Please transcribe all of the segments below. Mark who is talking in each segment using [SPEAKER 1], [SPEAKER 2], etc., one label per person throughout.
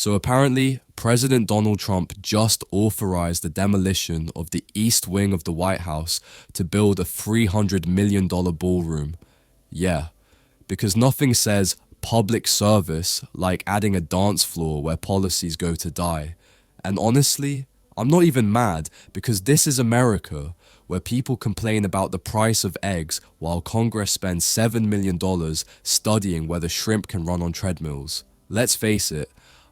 [SPEAKER 1] So apparently, President Donald Trump just authorized the demolition of the east wing of the White House to build a $300 million ballroom. Yeah, because nothing says public service like adding a dance floor where policies go to die. And honestly, I'm not even mad because this is America, where people complain about the price of eggs while Congress spends $7 million studying whether shrimp can run on treadmills. Let's face it,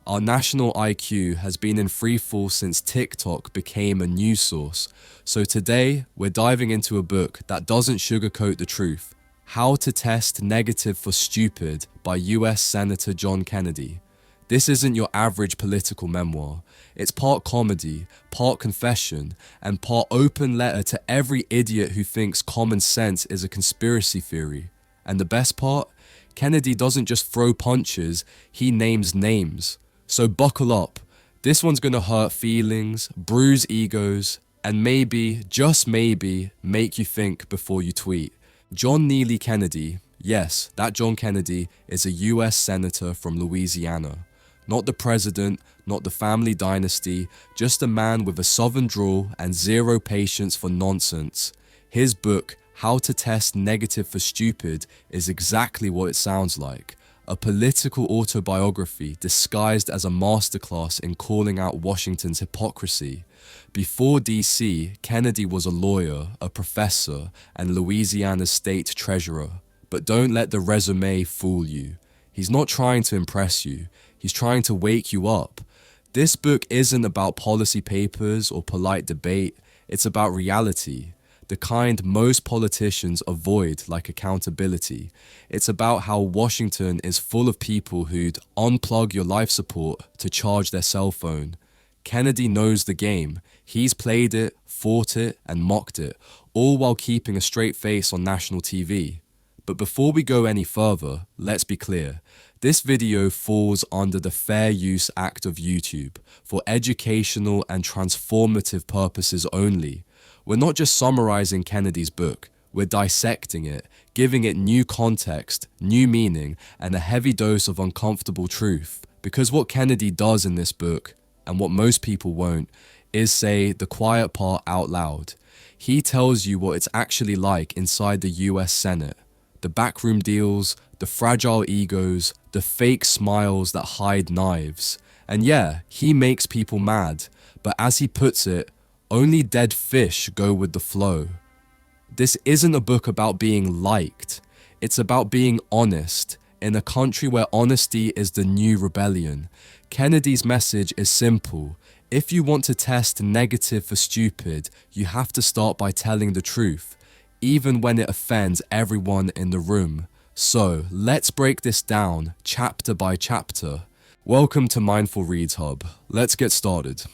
[SPEAKER 1] our national IQ has been in freefall since TikTok became a news source. So today, we're diving into a book that doesn't sugarcoat the truth. How to Test Negative for Stupid by US Senator John Kennedy. This isn't your average political memoir. It's part comedy, part confession, and part open letter to every idiot who thinks common sense is a conspiracy theory. And the best part? Kennedy doesn't just throw punches, he names names. So buckle up. This one's gonna hurt feelings, bruise egos, and maybe, just maybe, make you think before you tweet. John Neely Kennedy, yes, that John Kennedy is a US Senator from Louisiana. Not the president, not the family dynasty, just a man with a southern drawl and zero patience for nonsense. His book, How to Test Negative for Stupid, is exactly what it sounds like. A political autobiography disguised as a masterclass in calling out Washington's hypocrisy. Before DC, Kennedy was a lawyer, a professor, and Louisiana's state treasurer. But don't let the resume fool you. He's not trying to impress you. He's trying to wake you up. This book isn't about policy papers or polite debate. It's about reality. The kind most politicians avoid, like accountability. It's about how Washington is full of people who'd unplug your life support to charge their cell phone. Kennedy knows the game. He's played it, fought it, and mocked it, all while keeping a straight face on national TV. But before we go any further, let's be clear. This video falls under the Fair Use Act of YouTube for educational and transformative purposes only. We're not just summarizing Kennedy's book, we're dissecting it, giving it new context, new meaning, and a heavy dose of uncomfortable truth. Because what Kennedy does in this book, and what most people won't, is say the quiet part out loud. He tells you what it's actually like inside the US Senate. The backroom deals, the fragile egos, the fake smiles that hide knives. And yeah, he makes people mad, but as he puts it, only dead fish go with the flow. This isn't a book about being liked. It's about being honest, in a country where honesty is the new rebellion. Kennedy's message is simple. If you want to test negative for stupid, you have to start by telling the truth, even when it offends everyone in the room. So, let's break this down, chapter by chapter. Welcome to Mindful Reads Hub. Let's get started.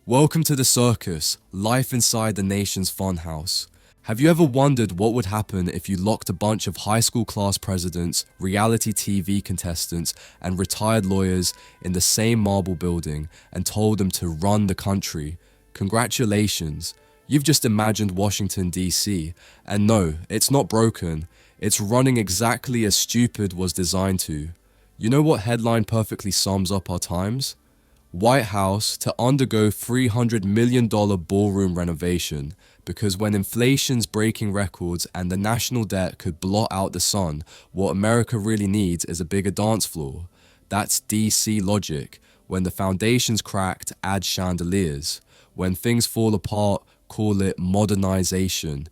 [SPEAKER 1] Welcome to the circus, life inside the nation's funhouse. Have you ever wondered what would happen if you locked a bunch of high school class presidents, reality TV contestants, and retired lawyers in the same marble building and told them to run the country? Congratulations, you've just imagined Washington, D.C. And no, it's not broken. It's running exactly as stupid was designed to. You know what headline perfectly sums up our times? White House to undergo $300 million ballroom renovation because when inflation's breaking records and the national debt could blot out the sun, what America really needs is a bigger dance floor. That's DC logic. When the foundation's cracked, add chandeliers. When things fall apart, call it modernization.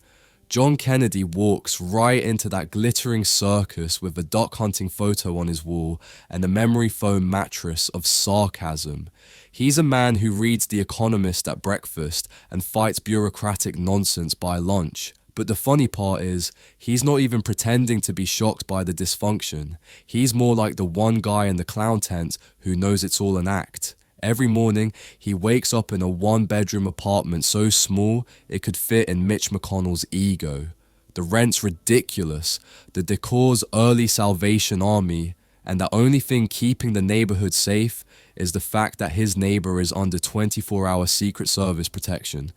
[SPEAKER 1] John Kennedy walks right into that glittering circus with a duck hunting photo on his wall and a memory foam mattress of sarcasm. He's a man who reads The Economist at breakfast and fights bureaucratic nonsense by lunch. But the funny part is, he's not even pretending to be shocked by the dysfunction. He's more like the one guy in the clown tent who knows it's all an act. Every morning, he wakes up in a one-bedroom apartment so small it could fit in Mitch McConnell's ego. The rent's ridiculous, the decor's early Salvation Army, and the only thing keeping the neighborhood safe is the fact that his neighbor is under 24-hour Secret Service protection.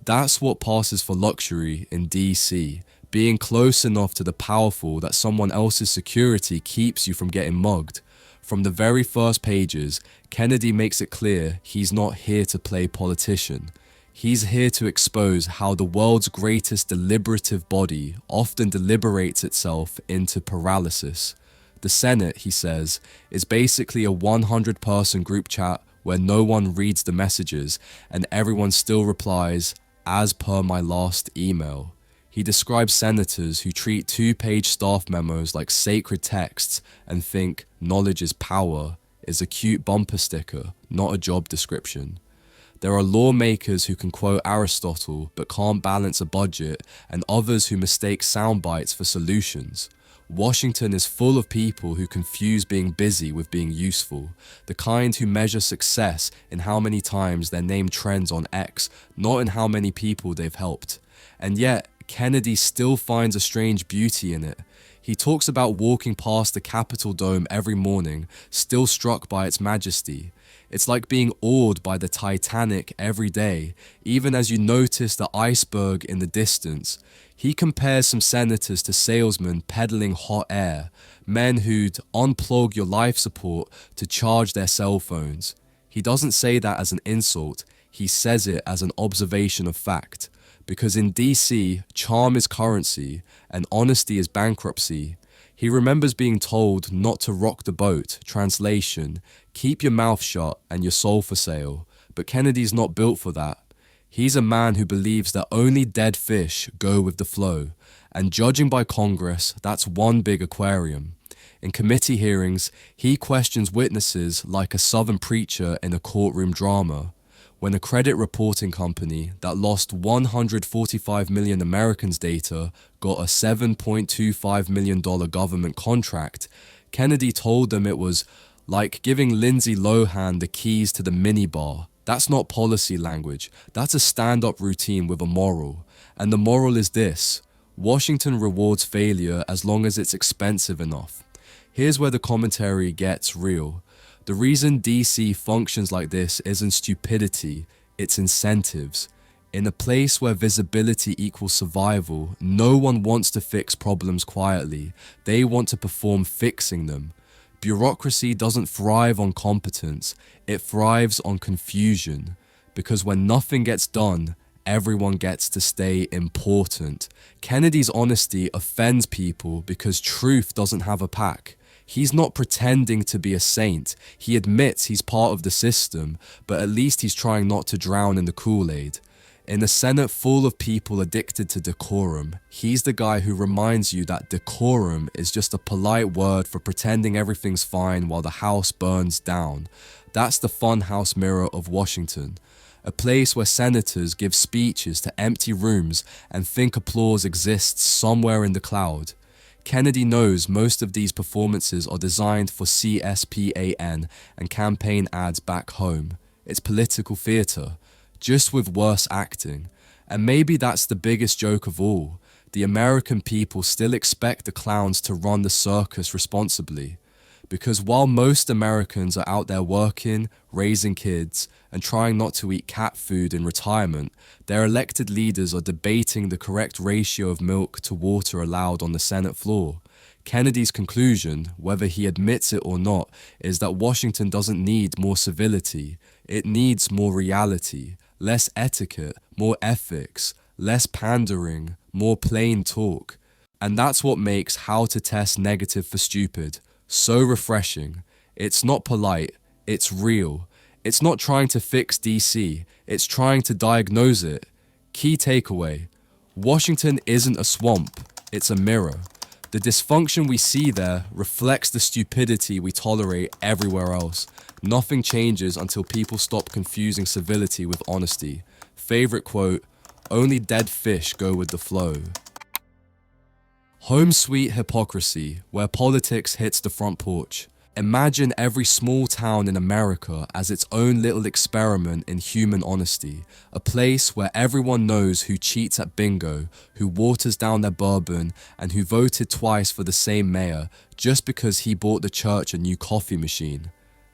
[SPEAKER 1] That's what passes for luxury in DC, being close enough to the powerful that someone else's security keeps you from getting mugged. From the very first pages, Kennedy makes it clear he's not here to play politician. He's here to expose how the world's greatest deliberative body often deliberates itself into paralysis. The Senate, he says, is basically a 100-person group chat where no one reads the messages and everyone still replies, "as per my last email." He describes senators who treat 2-page staff memos like sacred texts and think knowledge is power is a cute bumper sticker, not a job description. There are lawmakers who can quote Aristotle but can't balance a budget, and others who mistake sound bites for solutions. Washington is full of people who confuse being busy with being useful, the kind who measure success in how many times their name trends on X, not in how many people they've helped. And yet, Kennedy still finds a strange beauty in it. He talks about walking past the Capitol dome every morning, still struck by its majesty. It's like being awed by the Titanic every day, even as you notice the iceberg in the distance. He compares some senators to salesmen peddling hot air, men who'd unplug your life support to charge their cell phones. He doesn't say that as an insult, he says it as an observation of fact. Because in DC, charm is currency and honesty is bankruptcy. He remembers being told not to rock the boat, translation, keep your mouth shut and your soul for sale. But Kennedy's not built for that. He's a man who believes that only dead fish go with the flow. And judging by Congress, that's one big aquarium. In committee hearings, he questions witnesses like a Southern preacher in a courtroom drama. When a credit reporting company that lost 145 million Americans' data got a $7.25 million government contract, Kennedy told them it was like giving Lindsay Lohan the keys to the minibar. That's not policy language, that's a stand-up routine with a moral. And the moral is this: Washington rewards failure as long as it's expensive enough. Here's where the commentary gets real. The reason DC functions like this isn't stupidity, it's incentives. In a place where visibility equals survival, no one wants to fix problems quietly. They want to perform fixing them. Bureaucracy doesn't thrive on competence, it thrives on confusion. Because when nothing gets done, everyone gets to stay important. Kennedy's honesty offends people because truth doesn't have a pack. He's not pretending to be a saint. He admits he's part of the system, but at least he's trying not to drown in the Kool-Aid. In a Senate full of people addicted to decorum, he's the guy who reminds you that decorum is just a polite word for pretending everything's fine while the house burns down. That's the funhouse mirror of Washington. A place where senators give speeches to empty rooms and think applause exists somewhere in the cloud. Kennedy knows most of these performances are designed for CSPAN and campaign ads back home. It's political theatre, just with worse acting. And maybe that's the biggest joke of all. The American people still expect the clowns to run the circus responsibly. Because while most Americans are out there working, raising kids, and trying not to eat cat food in retirement, their elected leaders are debating the correct ratio of milk to water allowed on the Senate floor. Kennedy's conclusion, whether he admits it or not, is that Washington doesn't need more civility. It needs more reality, less etiquette, more ethics, less pandering, more plain talk. And that's what makes How to Test Negative for Stupid so refreshing. It's not polite, it's real. It's not trying to fix DC, it's trying to diagnose it. Key takeaway: Washington isn't a swamp, it's a mirror. The dysfunction we see there reflects the stupidity we tolerate everywhere else. Nothing changes until people stop confusing civility with honesty. Favorite quote: only dead fish go with the flow. Home sweet hypocrisy, where politics hits the front porch. Imagine every small town in America as its own little experiment in human honesty, a place where everyone knows who cheats at bingo, who waters down their bourbon, and who voted twice for the same mayor just because he bought the church a new coffee machine.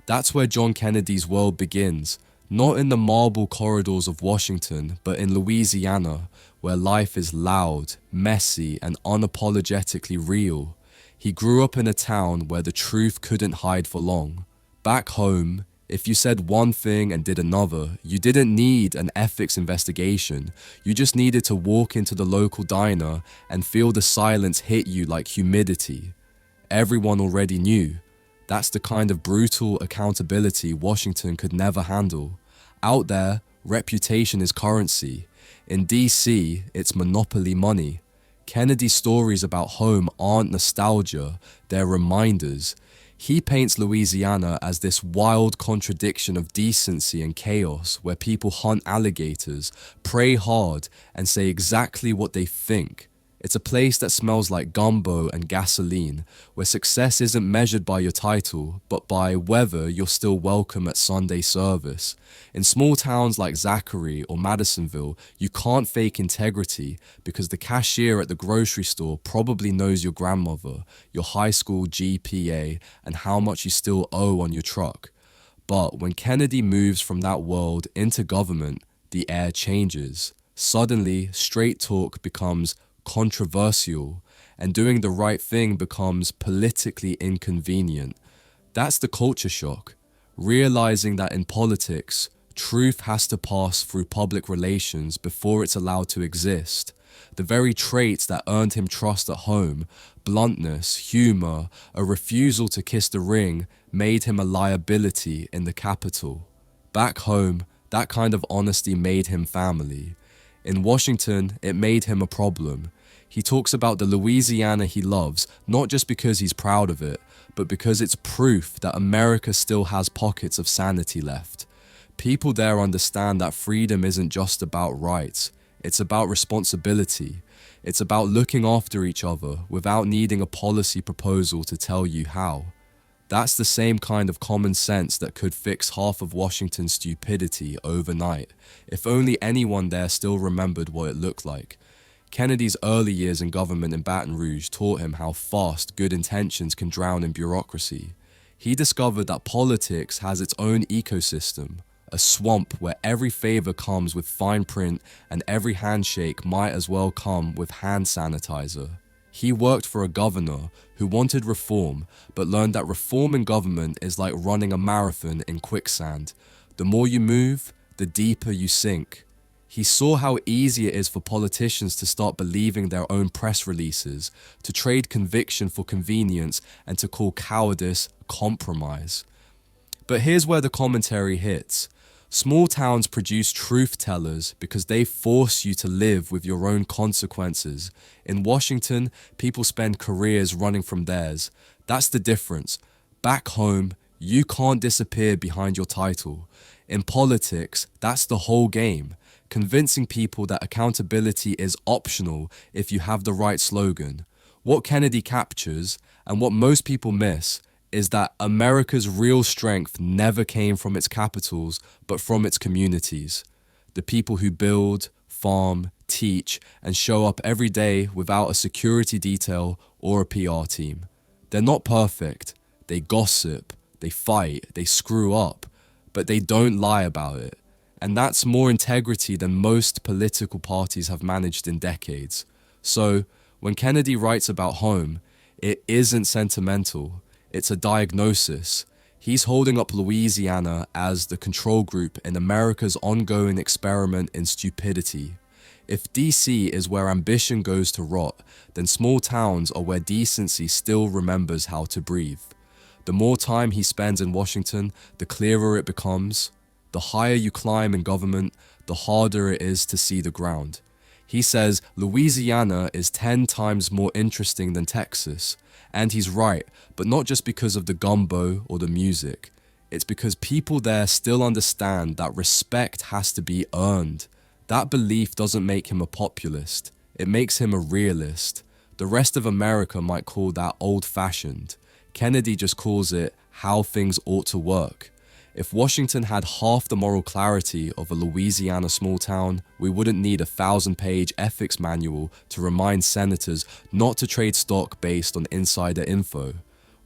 [SPEAKER 1] That's where John Kennedy's world begins, not in the marble corridors of Washington, but in Louisiana, where life is loud, messy, and unapologetically real. He grew up in a town where the truth couldn't hide for long. Back home, if you said one thing and did another, you didn't need an ethics investigation. You just needed to walk into the local diner and feel the silence hit you like humidity. Everyone already knew. That's the kind of brutal accountability Washington could never handle. Out there, reputation is currency. In DC, it's monopoly money. Kennedy's stories about home aren't nostalgia, they're reminders. He paints Louisiana as this wild contradiction of decency and chaos where people hunt alligators, pray hard, and say exactly what they think. It's a place that smells like gumbo and gasoline, where success isn't measured by your title, but by whether you're still welcome at Sunday service. In small towns like Zachary or Madisonville, you can't fake integrity because the cashier at the grocery store probably knows your grandmother, your high school GPA, and how much you still owe on your truck. But when Kennedy moves from that world into government, the air changes. Suddenly, straight talk becomes controversial, and doing the right thing becomes politically inconvenient. That's the culture shock, realizing that in politics, truth has to pass through public relations before it's allowed to exist. The very traits that earned him trust at home, bluntness, humor, a refusal to kiss the ring, made him a liability in the Capitol. Back home, that kind of honesty made him family. In Washington, it made him a problem. He talks about the Louisiana he loves, not just because he's proud of it, but because it's proof that America still has pockets of sanity left. People there understand that freedom isn't just about rights, it's about responsibility. It's about looking after each other without needing a policy proposal to tell you how. That's the same kind of common sense that could fix half of Washington's stupidity overnight, if only anyone there still remembered what it looked like. Kennedy's early years in government in Baton Rouge taught him how fast good intentions can drown in bureaucracy. He discovered that politics has its own ecosystem, a swamp where every favor comes with fine print and every handshake might as well come with hand sanitizer. He worked for a governor who wanted reform, but learned that reform in government is like running a marathon in quicksand. The more you move, the deeper you sink. He saw how easy it is for politicians to start believing their own press releases, to trade conviction for convenience, and to call cowardice compromise. But here's where the commentary hits. Small towns produce truth tellers because they force you to live with your own consequences. In Washington, people spend careers running from theirs. That's the difference. Back home, you can't disappear behind your title. In politics, that's the whole game. Convincing people that accountability is optional if you have the right slogan. What Kennedy captures, and what most people miss, is that America's real strength never came from its capitals, but from its communities. The people who build, farm, teach, and show up every day without a security detail or a PR team. They're not perfect. They gossip, they fight, they screw up, but they don't lie about it. And that's more integrity than most political parties have managed in decades. So, when Kennedy writes about home, it isn't sentimental. It's a diagnosis. He's holding up Louisiana as the control group in America's ongoing experiment in stupidity. If DC is where ambition goes to rot, then small towns are where decency still remembers how to breathe. The more time he spends in Washington, the clearer it becomes. The higher you climb in government, the harder it is to see the ground. He says Louisiana is 10 times more interesting than Texas. And he's right, but not just because of the gumbo or the music. It's because people there still understand that respect has to be earned. That belief doesn't make him a populist. It makes him a realist. The rest of America might call that old-fashioned. Kennedy just calls it how things ought to work. If Washington had half the moral clarity of a Louisiana small town, we wouldn't need a 1,000-page ethics manual to remind senators not to trade stock based on insider info.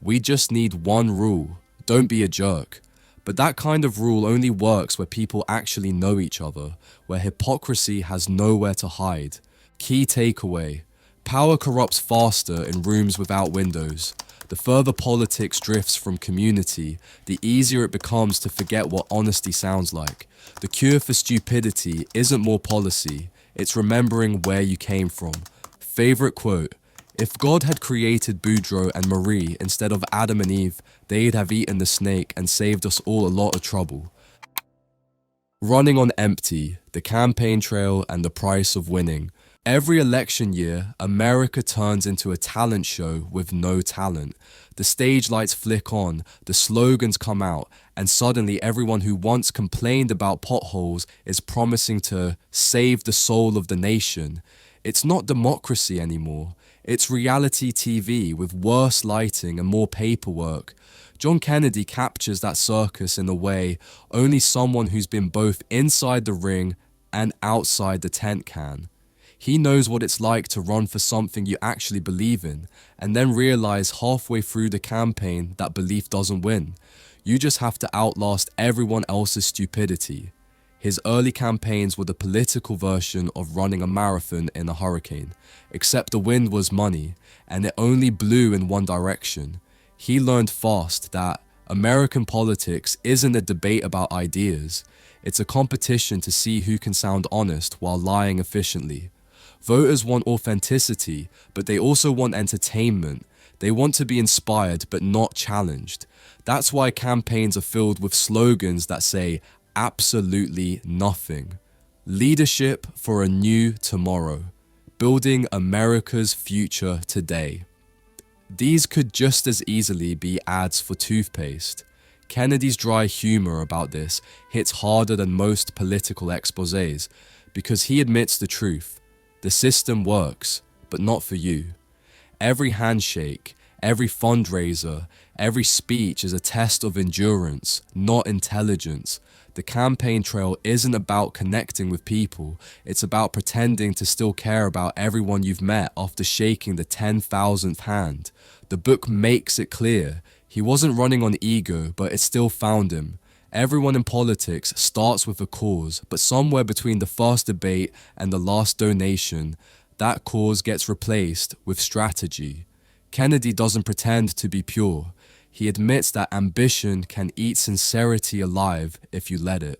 [SPEAKER 1] We just need one rule: don't be a jerk. But that kind of rule only works where people actually know each other, where hypocrisy has nowhere to hide. Key takeaway: Power corrupts faster in rooms without windows. The further politics drifts from community, the easier it becomes to forget what honesty sounds like. The cure for stupidity isn't more policy, it's remembering where you came from. Favorite quote: "If God had created Boudreaux and Marie instead of Adam and Eve, they'd have eaten the snake and saved us all a lot of trouble." Running on empty, the campaign trail and the price of winning. Every election year, America turns into a talent show with no talent. The stage lights flick on, the slogans come out, and suddenly everyone who once complained about potholes is promising to save the soul of the nation. It's not democracy anymore. It's reality TV with worse lighting and more paperwork. John Kennedy captures that circus in a way only someone who's been both inside the ring and outside the tent can. He knows what it's like to run for something you actually believe in, and then realize halfway through the campaign that belief doesn't win. You just have to outlast everyone else's stupidity. His early campaigns were the political version of running a marathon in a hurricane, except the wind was money, and it only blew in one direction. He learned fast that American politics isn't a debate about ideas, it's a competition to see who can sound honest while lying efficiently. Voters want authenticity, but they also want entertainment. They want to be inspired, but not challenged. That's why campaigns are filled with slogans that say absolutely nothing. Leadership for a new tomorrow. Building America's future today. These could just as easily be ads for toothpaste. Kennedy's dry humor about this hits harder than most political exposés because he admits the truth. The system works, but not for you. Every handshake, every fundraiser, every speech is a test of endurance, not intelligence. The campaign trail isn't about connecting with people, it's about pretending to still care about everyone you've met after shaking the 10,000th hand. The book makes it clear. He wasn't running on ego, but it still found him. Everyone in politics starts with a cause, but somewhere between the first debate and the last donation, that cause gets replaced with strategy. Kennedy doesn't pretend to be pure. He admits that ambition can eat sincerity alive if you let it.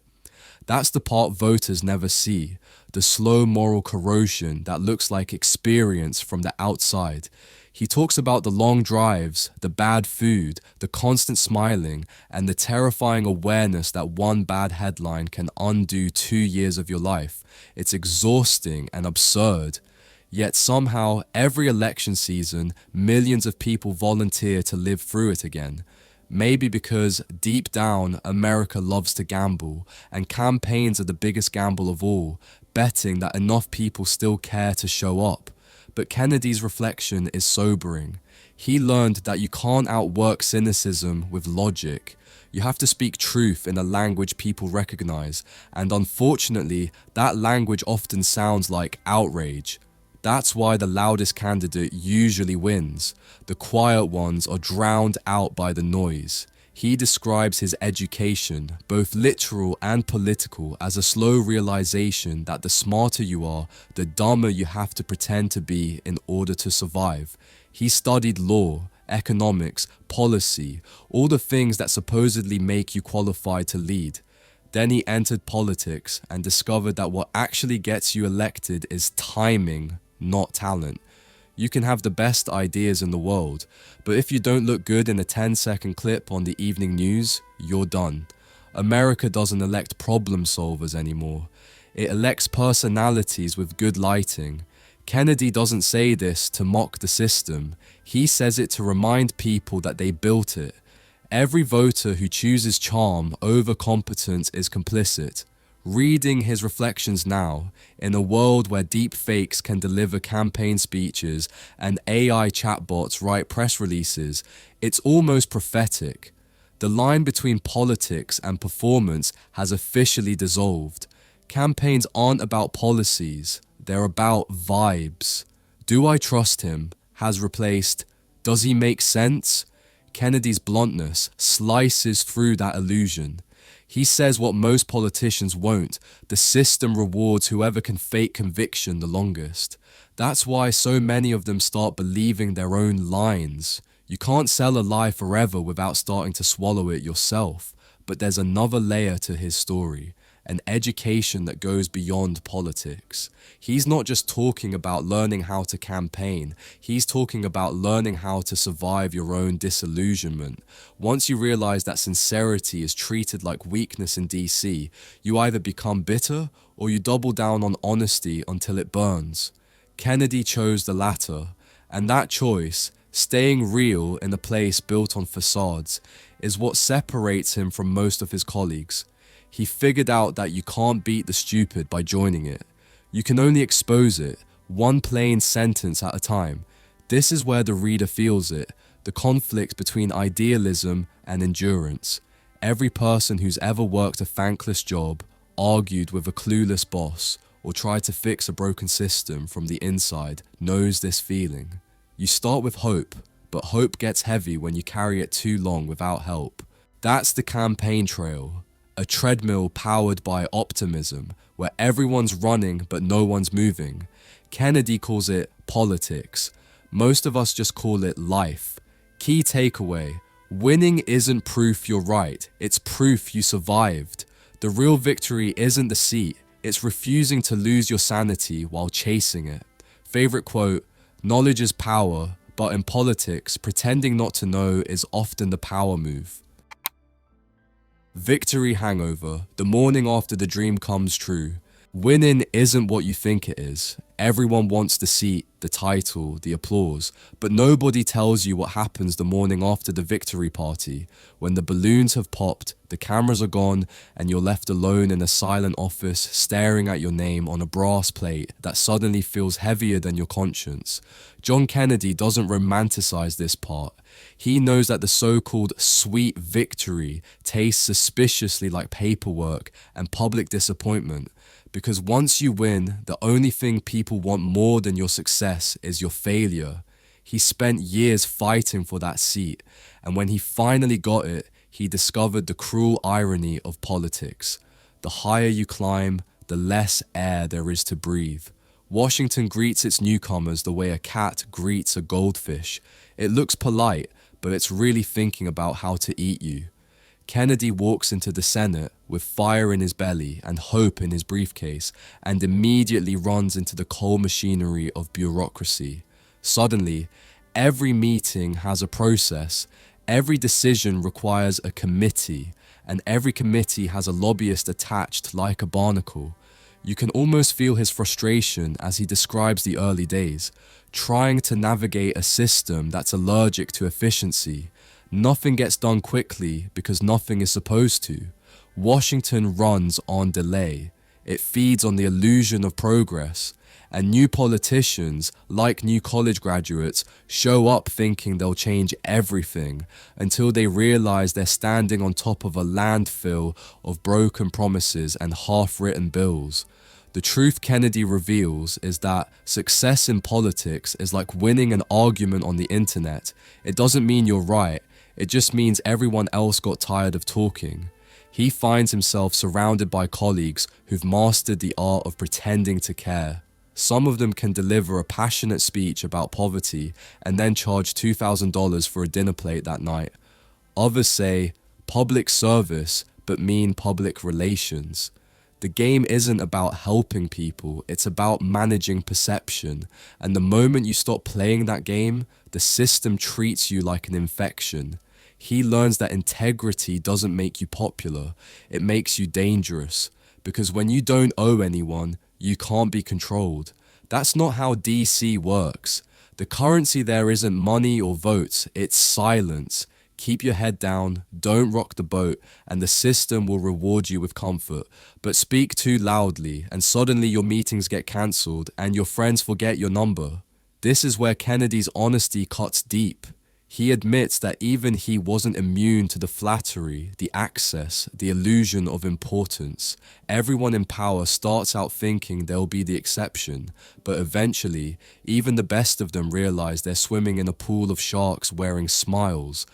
[SPEAKER 1] That's the part voters never see, the slow moral corrosion that looks like experience from the outside. He talks about the long drives, the bad food, the constant smiling, and the terrifying awareness that one bad headline can undo 2 years of your life. It's exhausting and absurd. Yet somehow, every election season, millions of people volunteer to live through it again. Maybe because deep down, America loves to gamble, and campaigns are the biggest gamble of all, betting that enough people still care to show up. But Kennedy's reflection is sobering. He learned that you can't outwork cynicism with logic. You have to speak truth in a language people recognize, and unfortunately, that language often sounds like outrage. That's why the loudest candidate usually wins. The quiet ones are drowned out by the noise. He describes his education, both literal and political, as a slow realization that the smarter you are, the dumber you have to pretend to be in order to survive. He studied law, economics, policy, all the things that supposedly make you qualified to lead. Then he entered politics and discovered that what actually gets you elected is timing, not talent. You can have the best ideas in the world, but if you don't look good in a 10-second clip on the evening news, you're done. America doesn't elect problem solvers anymore. It elects personalities with good lighting. Kennedy doesn't say this to mock the system. He says it to remind people that they built it. Every voter who chooses charm over competence is complicit. Reading his reflections now, in a world where deep fakes can deliver campaign speeches and AI chatbots write press releases, it's almost prophetic. The line between politics and performance has officially dissolved. Campaigns aren't about policies, they're about vibes. Do I trust him has replaced, does he make sense? Kennedy's bluntness slices through that illusion. He says what most politicians won't: the system rewards whoever can fake conviction the longest. That's why so many of them start believing their own lines. You can't sell a lie forever without starting to swallow it yourself. But there's another layer to his story, an education that goes beyond politics. He's not just talking about learning how to campaign, he's talking about learning how to survive your own disillusionment. Once you realize that sincerity is treated like weakness in DC, you either become bitter or you double down on honesty until it burns. Kennedy chose the latter, and that choice, staying real in a place built on facades, is what separates him from most of his colleagues. He figured out that you can't beat the stupid by joining it. You can only expose it, one plain sentence at a time. This is where the reader feels it, the conflict between idealism and endurance. Every person who's ever worked a thankless job, argued with a clueless boss, or tried to fix a broken system from the inside knows this feeling. You start with hope, but hope gets heavy when you carry it too long without help. That's the campaign trail. A treadmill powered by optimism, where everyone's running but no one's moving. Kennedy calls it politics. Most of us just call it life. Key takeaway: winning isn't proof you're right, it's proof you survived. The real victory isn't the seat, it's refusing to lose your sanity while chasing it. Favorite quote: knowledge is power, but in politics, pretending not to know is often the power move. Victory hangover, the morning after the dream comes true. Winning isn't what you think it is. Everyone wants the seat, the title, the applause, but nobody tells you what happens the morning after the victory party, when the balloons have popped, the cameras are gone, and you're left alone in a silent office staring at your name on a brass plate that suddenly feels heavier than your conscience. John Kennedy doesn't romanticize this part. He knows that the so-called sweet victory tastes suspiciously like paperwork and public disappointment. Because once you win, the only thing people want more than your success is your failure. He spent years fighting for that seat, and when he finally got it, he discovered the cruel irony of politics. The higher you climb, the less air there is to breathe. Washington greets its newcomers the way a cat greets a goldfish. It looks polite, but it's really thinking about how to eat you. Kennedy walks into the Senate with fire in his belly and hope in his briefcase, and immediately runs into the coal machinery of bureaucracy. Suddenly, every meeting has a process, every decision requires a committee, and every committee has a lobbyist attached like a barnacle. You can almost feel his frustration as he describes the early days, trying to navigate a system that's allergic to efficiency. Nothing gets done quickly because nothing is supposed to. Washington runs on delay. It feeds on the illusion of progress. And new politicians, like new college graduates, show up thinking they'll change everything until they realize they're standing on top of a landfill of broken promises and half-written bills. The truth Kennedy reveals is that success in politics is like winning an argument on the internet. It doesn't mean you're right. It just means everyone else got tired of talking. He finds himself surrounded by colleagues who've mastered the art of pretending to care. Some of them can deliver a passionate speech about poverty and then charge $2,000 for a dinner plate that night. Others say public service but mean public relations. The game isn't about helping people, it's about managing perception. And the moment you stop playing that game, the system treats you like an infection. He learns that integrity doesn't make you popular, it makes you dangerous. Because when you don't owe anyone, you can't be controlled. That's not how DC works. The currency there isn't money or votes, it's silence. Keep your head down, don't rock the boat, and the system will reward you with comfort. But speak too loudly, and suddenly your meetings get cancelled, and your friends forget your number. This is where Kennedy's honesty cuts deep. He admits that even he wasn't immune to the flattery, the access, the illusion of importance. Everyone in power starts out thinking they'll be the exception, but eventually, even the best of them realize they're swimming in a pool of sharks wearing smiles.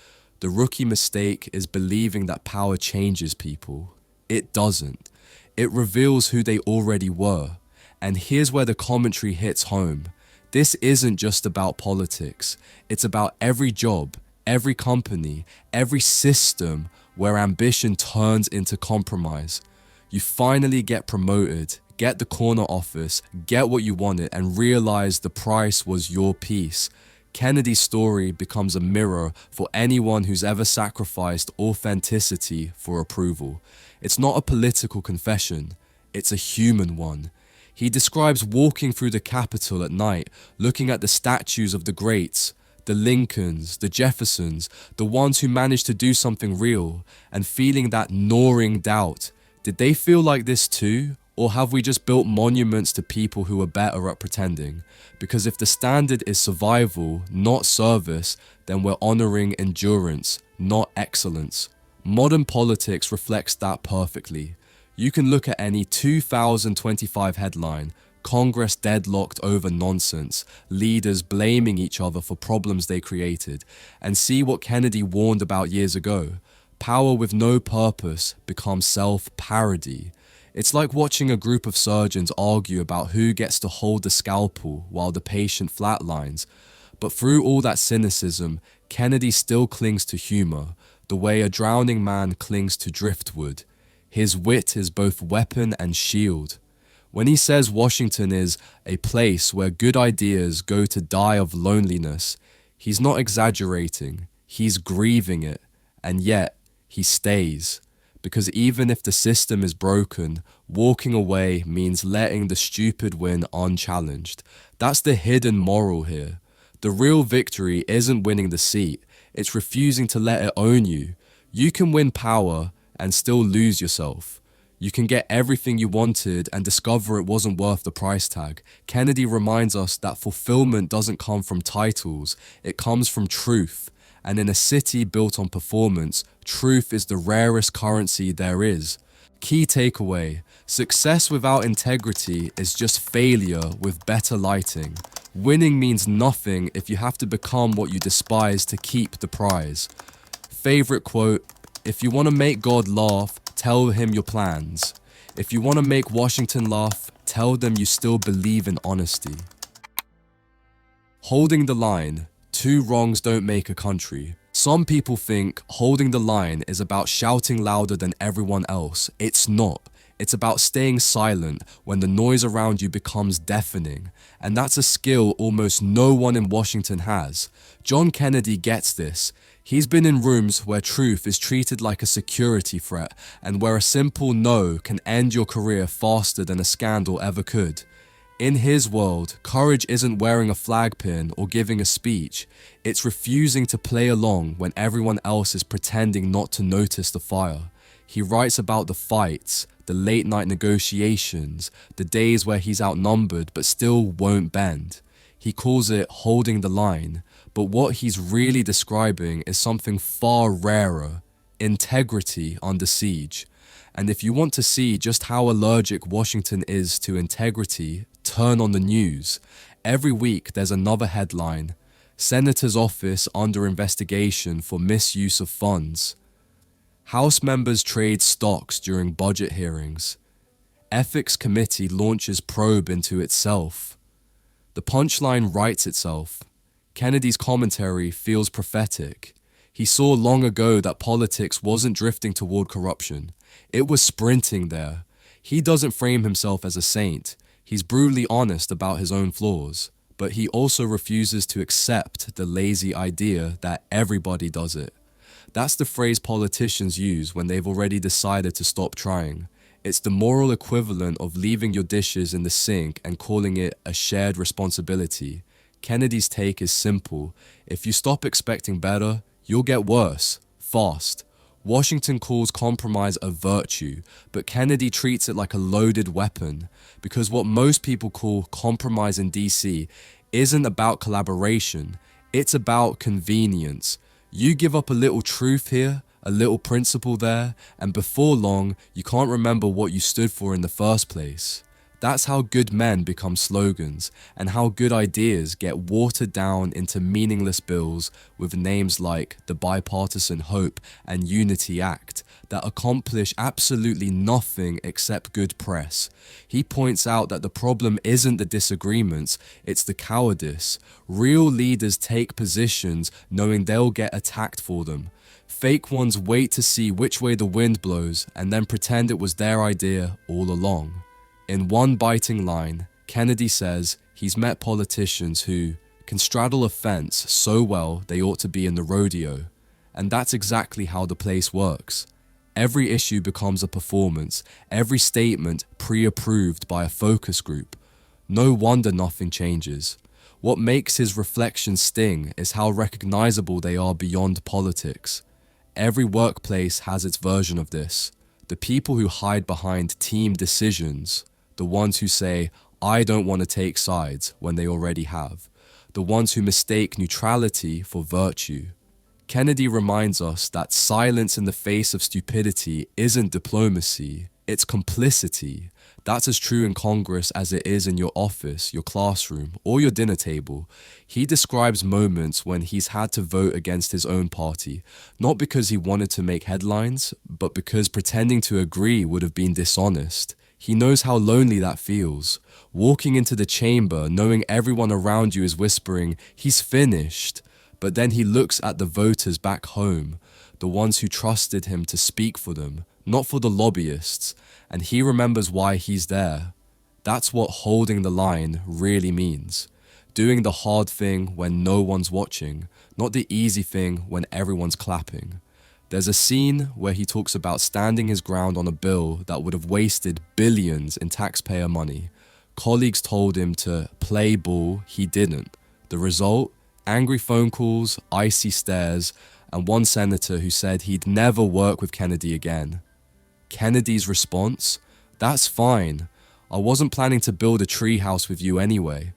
[SPEAKER 1] The rookie mistake is believing that power changes people. It doesn't. It reveals who they already were. And here's where the commentary hits home. This isn't just about politics. It's about every job, every company, every system where ambition turns into compromise. You finally get promoted, get the corner office, get what you wanted, and realize the price was your peace. Kennedy's story becomes a mirror for anyone who's ever sacrificed authenticity for approval. It's not a political confession, it's a human one. He describes walking through the Capitol at night, looking at the statues of the greats, the Lincolns, the Jeffersons, the ones who managed to do something real, and feeling that gnawing doubt. Did they feel like this too? Or have we just built monuments to people who are better at pretending? Because if the standard is survival, not service, then we're honoring endurance, not excellence. Modern politics reflects that perfectly. You can look at any 2025 headline, Congress deadlocked over nonsense, leaders blaming each other for problems they created, and see what Kennedy warned about years ago. Power with no purpose becomes self-parody. It's like watching a group of surgeons argue about who gets to hold the scalpel while the patient flatlines. But through all that cynicism, Kennedy still clings to humor, the way a drowning man clings to driftwood. His wit is both weapon and shield. When he says Washington is a place where good ideas go to die of loneliness, he's not exaggerating, he's grieving it, and yet he stays. Because even if the system is broken, walking away means letting the stupid win unchallenged. That's the hidden moral here. The real victory isn't winning the seat, it's refusing to let it own you. You can win power and still lose yourself. You can get everything you wanted and discover it wasn't worth the price tag. Kennedy reminds us that fulfillment doesn't come from titles, it comes from truth. And in a city built on performance, truth is the rarest currency there is. Key takeaway: success without integrity is just failure with better lighting. Winning means nothing if you have to become what you despise to keep the prize. Favorite quote: if you want to make God laugh, tell him your plans. If you want to make Washington laugh, tell them you still believe in honesty. Holding the line. Two wrongs don't make a country. Some people think holding the line is about shouting louder than everyone else. It's not. It's about staying silent when the noise around you becomes deafening. And that's a skill almost no one in Washington has. John Kennedy gets this. He's been in rooms where truth is treated like a security threat and where a simple no can end your career faster than a scandal ever could. In his world, courage isn't wearing a flag pin or giving a speech. It's refusing to play along when everyone else is pretending not to notice the fire. He writes about the fights, the late night negotiations, the days where he's outnumbered but still won't bend. He calls it holding the line, but what he's really describing is something far rarer: integrity under siege. And if you want to see just how allergic Washington is to integrity, turn on the news. Every week there's another headline: Senator's office under investigation for misuse of funds. House members trade stocks during budget hearings. Ethics committee launches probe into itself. The punchline writes itself. Kennedy's commentary feels prophetic. He saw long ago that politics wasn't drifting toward corruption. It was sprinting there. He doesn't frame himself as a saint. He's brutally honest about his own flaws, but he also refuses to accept the lazy idea that everybody does it. That's the phrase politicians use when they've already decided to stop trying. It's the moral equivalent of leaving your dishes in the sink and calling it a shared responsibility. Kennedy's take is simple. If you stop expecting better, you'll get worse, fast. Washington calls compromise a virtue, but Kennedy treats it like a loaded weapon, because what most people call compromise in DC isn't about collaboration, it's about convenience. You give up a little truth here, a little principle there, and before long, you can't remember what you stood for in the first place. That's how good men become slogans, and how good ideas get watered down into meaningless bills with names like the Bipartisan Hope and Unity Act that accomplish absolutely nothing except good press. He points out that the problem isn't the disagreements, it's the cowardice. Real leaders take positions knowing they'll get attacked for them. Fake ones wait to see which way the wind blows and then pretend it was their idea all along. In one biting line, Kennedy says he's met politicians who can straddle a fence so well they ought to be in the rodeo. And that's exactly how the place works. Every issue becomes a performance, every statement pre-approved by a focus group. No wonder nothing changes. What makes his reflections sting is how recognizable they are beyond politics. Every workplace has its version of this. The people who hide behind team decisions, the ones who say, I don't want to take sides when they already have, the ones who mistake neutrality for virtue. Kennedy reminds us that silence in the face of stupidity isn't diplomacy, it's complicity. That's as true in Congress as it is in your office, your classroom, or your dinner table. He describes moments when he's had to vote against his own party, not because he wanted to make headlines, but because pretending to agree would have been dishonest. He knows how lonely that feels. Walking into the chamber, knowing everyone around you is whispering, he's finished. But then he looks at the voters back home, the ones who trusted him to speak for them, not for the lobbyists, and he remembers why he's there. That's what holding the line really means. Doing the hard thing when no one's watching, not the easy thing when everyone's clapping. There's a scene where he talks about standing his ground on a bill that would have wasted billions in taxpayer money. Colleagues told him to play ball, he didn't. The result? Angry phone calls, icy stares, and one senator who said he'd never work with Kennedy again. Kennedy's response? That's fine. I wasn't planning to build a treehouse with you anyway.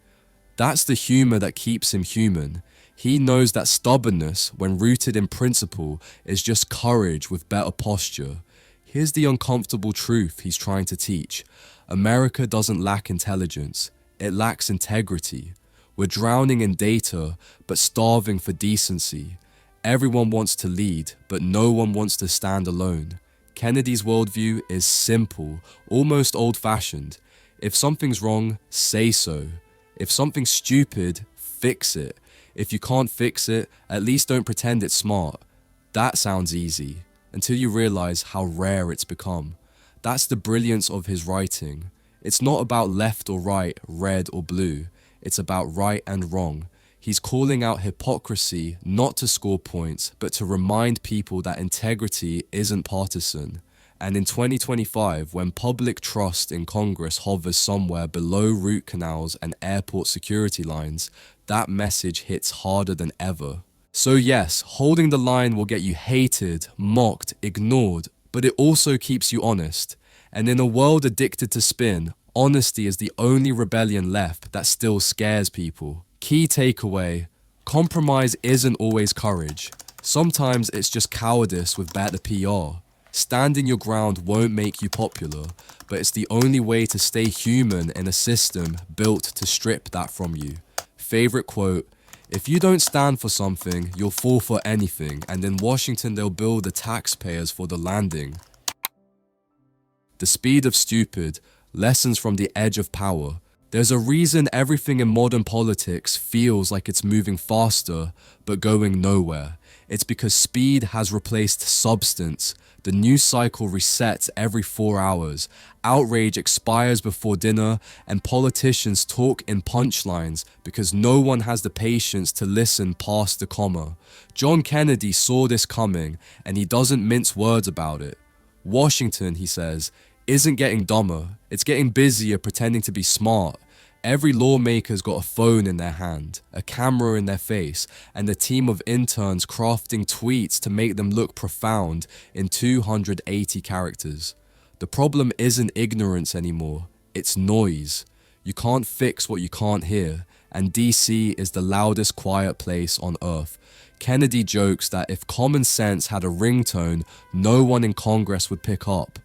[SPEAKER 1] That's the humor that keeps him human. He knows that stubbornness, when rooted in principle, is just courage with better posture. Here's the uncomfortable truth he's trying to teach. America doesn't lack intelligence. It lacks integrity. We're drowning in data, but starving for decency. Everyone wants to lead, but no one wants to stand alone. Kennedy's worldview is simple, almost old-fashioned. If something's wrong, say so. If something's stupid, fix it. If you can't fix it, at least don't pretend it's smart. That sounds easy, until you realize how rare it's become. That's the brilliance of his writing. It's not about left or right, red or blue. It's about right and wrong. He's calling out hypocrisy not to score points, but to remind people that integrity isn't partisan. And in 2025, when public trust in Congress hovers somewhere below root canals and airport security lines, that message hits harder than ever. So yes, holding the line will get you hated, mocked, ignored, but it also keeps you honest. And in a world addicted to spin, honesty is the only rebellion left that still scares people. Key takeaway: compromise isn't always courage. Sometimes it's just cowardice with better PR. Standing your ground won't make you popular, but it's the only way to stay human in a system built to strip that from you. Favorite quote: if you don't stand for something, you'll fall for anything, and in Washington they'll bill the taxpayers for the landing. The speed of stupid, lessons from the edge of power. There's a reason everything in modern politics feels like it's moving faster, but going nowhere. It's because speed has replaced substance. The news cycle resets every 4 hours. Outrage expires before dinner, and politicians talk in punchlines because no one has the patience to listen past the comma. John Kennedy saw this coming, and he doesn't mince words about it. Washington, he says, isn't getting dumber. It's getting busier pretending to be smart. Every lawmaker's got a phone in their hand, a camera in their face, and a team of interns crafting tweets to make them look profound in 280 characters. The problem isn't ignorance anymore, it's noise. You can't fix what you can't hear, and DC is the loudest quiet place on earth. Kennedy jokes that if common sense had a ringtone, no one in Congress would pick up.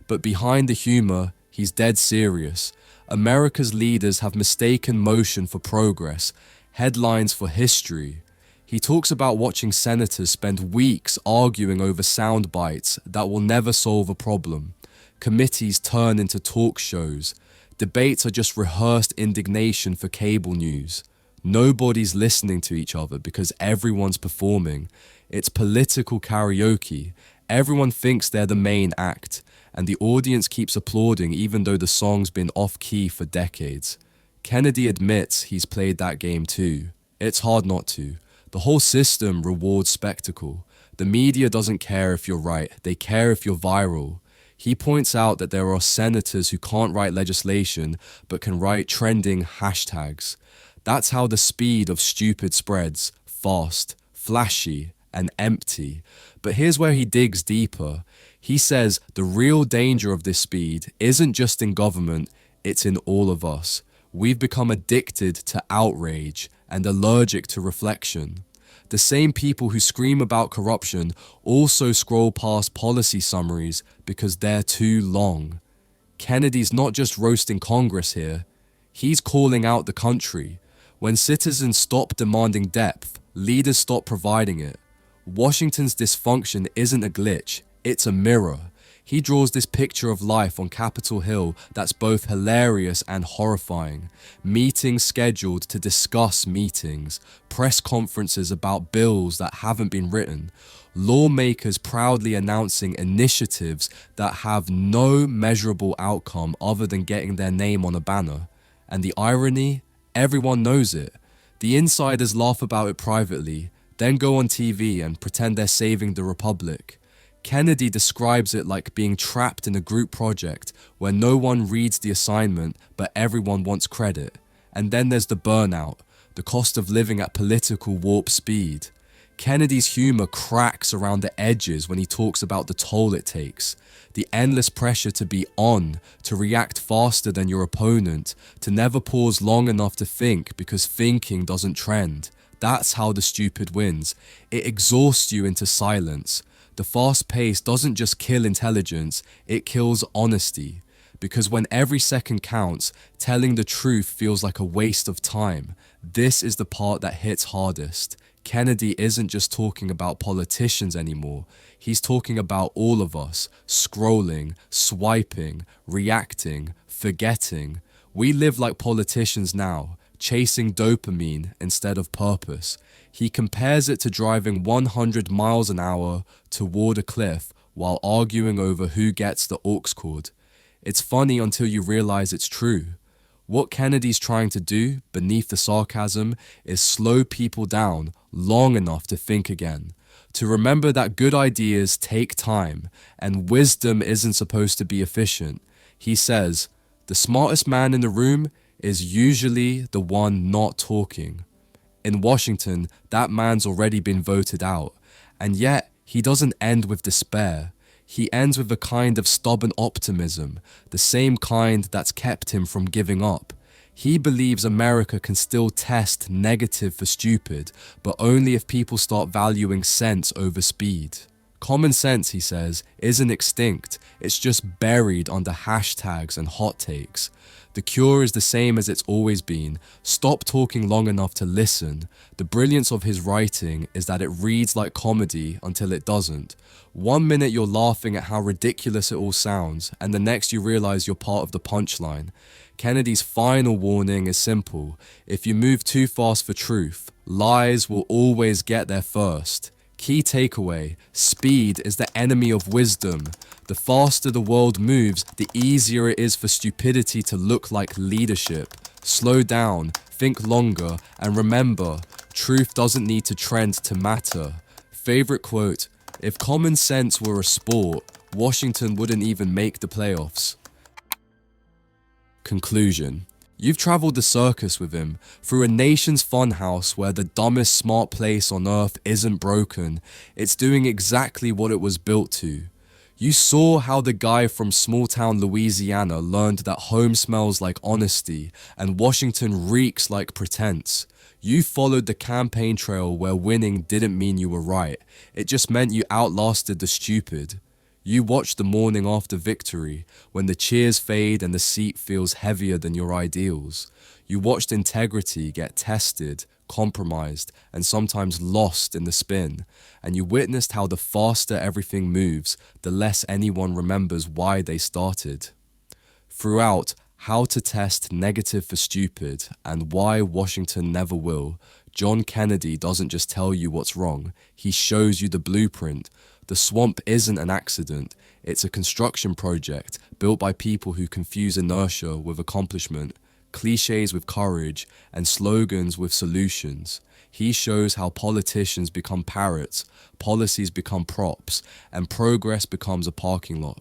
[SPEAKER 1] But behind the humor, he's dead serious. America's leaders have mistaken motion for progress, headlines for history. He talks about watching senators spend weeks arguing over sound bites that will never solve a problem. Committees turn into talk shows. Debates are just rehearsed indignation for cable news. Nobody's listening to each other because everyone's performing. It's political karaoke. Everyone thinks they're the main act, and the audience keeps applauding even though the song's been off-key for decades. Kennedy admits he's played that game too. It's hard not to. The whole system rewards spectacle. The media doesn't care if you're right, they care if you're viral. He points out that there are senators who can't write legislation but can write trending hashtags. That's how the speed of stupid spreads, fast, flashy, and empty. But here's where he digs deeper. He says the real danger of this speed isn't just in government, it's in all of us. We've become addicted to outrage and allergic to reflection. The same people who scream about corruption also scroll past policy summaries because they're too long. Kennedy's not just roasting Congress here, he's calling out the country. When citizens stop demanding depth, leaders stop providing it. Washington's dysfunction isn't a glitch, it's a mirror. He draws this picture of life on Capitol Hill that's both hilarious and horrifying. Meetings scheduled to discuss meetings, press conferences about bills that haven't been written, lawmakers proudly announcing initiatives that have no measurable outcome other than getting their name on a banner. And the irony? Everyone knows it. The insiders laugh about it privately, then go on TV and pretend they're saving the republic. Kennedy describes it like being trapped in a group project where no one reads the assignment but everyone wants credit. And then there's the burnout, the cost of living at political warp speed. Kennedy's humor cracks around the edges when he talks about the toll it takes. The endless pressure to be on, to react faster than your opponent, to never pause long enough to think because thinking doesn't trend. That's how the stupid wins. It exhausts you into silence. The fast pace doesn't just kill intelligence, it kills honesty. Because when every second counts, telling the truth feels like a waste of time. This is the part that hits hardest. Kennedy isn't just talking about politicians anymore. He's talking about all of us, scrolling, swiping, reacting, forgetting. We live like politicians now, chasing dopamine instead of purpose. He compares it to driving 100 miles an hour toward a cliff while arguing over who gets the aux cord. It's funny until you realize it's true. What Kennedy's trying to do, beneath the sarcasm, is slow people down long enough to think again, to remember that good ideas take time, and wisdom isn't supposed to be efficient. He says, the smartest man in the room is usually the one not talking. In Washington, that man's already been voted out, and yet he doesn't end with despair. He ends with a kind of stubborn optimism, the same kind that's kept him from giving up. He believes America can still test negative for stupid, but only if people start valuing sense over speed. Common sense, he says, isn't extinct, it's just buried under hashtags and hot takes. The cure is the same as it's always been. Stop talking long enough to listen. The brilliance of his writing is that it reads like comedy until it doesn't. 1 minute you're laughing at how ridiculous it all sounds, and the next you realize you're part of the punchline. Kennedy's final warning is simple. If you move too fast for truth, lies will always get there first. Key takeaway, speed is the enemy of wisdom. The faster the world moves, the easier it is for stupidity to look like leadership. Slow down, think longer, and remember, truth doesn't need to trend to matter. Favorite quote, if common sense were a sport, Washington wouldn't even make the playoffs. Conclusion. You've traveled the circus with him, through a nation's funhouse where the dumbest smart place on earth isn't broken. It's doing exactly what it was built to. You saw how the guy from small-town Louisiana learned that home smells like honesty and Washington reeks like pretense. You followed the campaign trail where winning didn't mean you were right. It just meant you outlasted the stupid. You watch the morning after victory, when the cheers fade and the seat feels heavier than your ideals. You watched integrity get tested, compromised, and sometimes lost in the spin. And you witnessed how the faster everything moves, the less anyone remembers why they started. Throughout How to Test Negative for Stupid and Why Washington Never Will, John Kennedy doesn't just tell you what's wrong, he shows you the blueprint. The swamp isn't an accident, it's a construction project built by people who confuse inertia with accomplishment, cliches with courage, and slogans with solutions. He shows how politicians become parrots, policies become props, and progress becomes a parking lot.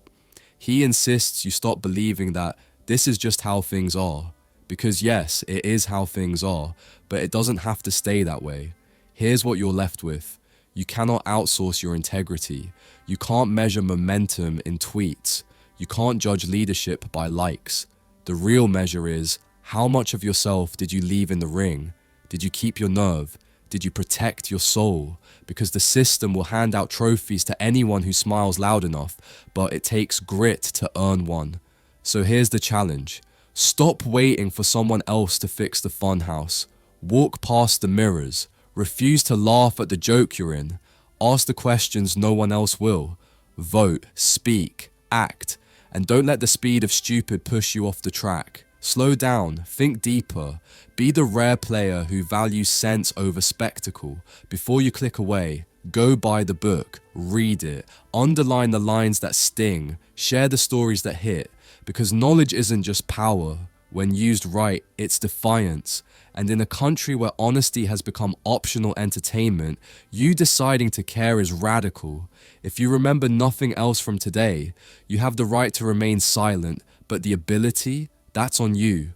[SPEAKER 1] He insists you stop believing that this is just how things are. Because yes, it is how things are, but it doesn't have to stay that way. Here's what you're left with. You cannot outsource your integrity. You can't measure momentum in tweets. You can't judge leadership by likes. The real measure is, how much of yourself did you leave in the ring? Did you keep your nerve? Did you protect your soul? Because the system will hand out trophies to anyone who smiles loud enough, but it takes grit to earn one. So here's the challenge. Stop waiting for someone else to fix the funhouse. Walk past the mirrors. Refuse to laugh at the joke you're in. Ask the questions no one else will. Vote, speak, act, and don't let the speed of stupid push you off the track. Slow down, think deeper. Be the rare player who values sense over spectacle. Before you click away, go buy the book, read it, underline the lines that sting, share the stories that hit, because knowledge isn't just power. When used right, it's defiance. And in a country where honesty has become optional entertainment, you deciding to care is radical. If you remember nothing else from today, you have the right to remain silent, but the ability, that's on you.